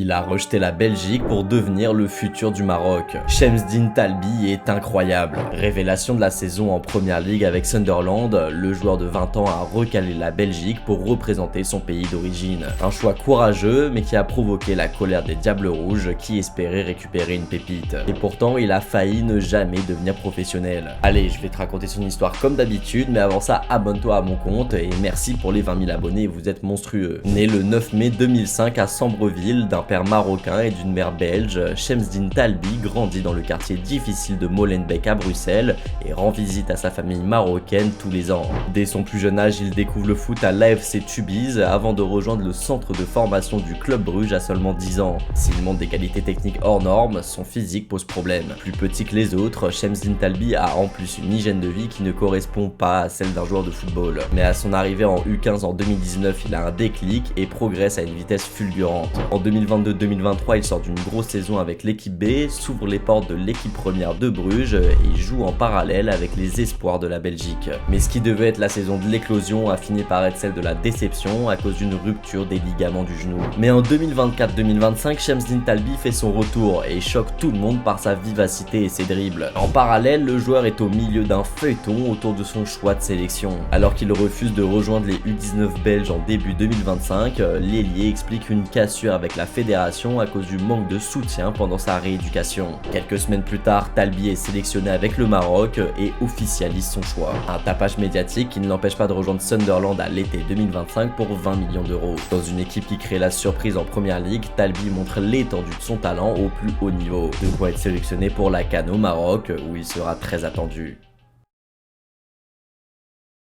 Il a rejeté la Belgique pour devenir le futur du Maroc. Shemseddine Talbi est incroyable. Révélation de la saison en Première Ligue avec Sunderland, le joueur de 20 ans a recalé la Belgique pour représenter son pays d'origine. Un choix courageux mais qui a provoqué la colère des Diables Rouges qui espéraient récupérer une pépite. Et pourtant il a failli ne jamais devenir professionnel. Allez, je vais te raconter son histoire comme d'habitude, mais avant ça abonne-toi à mon compte et merci pour les 20 000 abonnés, vous êtes monstrueux. Né le 9 mai 2005 à Sambreville d'un père marocain et d'une mère belge, Shemseddine Talbi grandit dans le quartier difficile de Molenbeek à Bruxelles et rend visite à sa famille marocaine tous les ans. Dès son plus jeune âge, il découvre le foot à l'AFC Tubize avant de rejoindre le centre de formation du Club Bruges à seulement 10 ans. S'il montre des qualités techniques hors normes, son physique pose problème. Plus petit que les autres, Shemseddine Talbi a en plus une hygiène de vie qui ne correspond pas à celle d'un joueur de football. Mais à son arrivée en U15 en 2019, il a un déclic et progresse à une vitesse fulgurante. En 2022-2023, il sort d'une grosse saison avec l'équipe B, s'ouvre les portes de l'équipe première de Bruges et joue en parallèle avec les espoirs de la Belgique. Mais ce qui devait être la saison de l'éclosion a fini par être celle de la déception à cause d'une rupture des ligaments du genou. Mais en 2024-2025, Shemseddine Talbi fait son retour et choque tout le monde par sa vivacité et ses dribbles. En parallèle, le joueur est au milieu d'un feuilleton autour de son choix de sélection. Alors qu'il refuse de rejoindre les U19 belges en début 2025, l'ailier explique une cassure avec la fédération à cause du manque de soutien pendant sa rééducation. Quelques semaines plus tard, Talbi est sélectionné avec le Maroc et officialise son choix. Un tapage médiatique qui ne l'empêche pas de rejoindre Sunderland à l'été 2025 pour 20 millions d'euros. Dans une équipe qui crée la surprise en Première Ligue, Talbi montre l'étendue de son talent au plus haut niveau. De quoi être sélectionné pour la CAN au Maroc où il sera très attendu.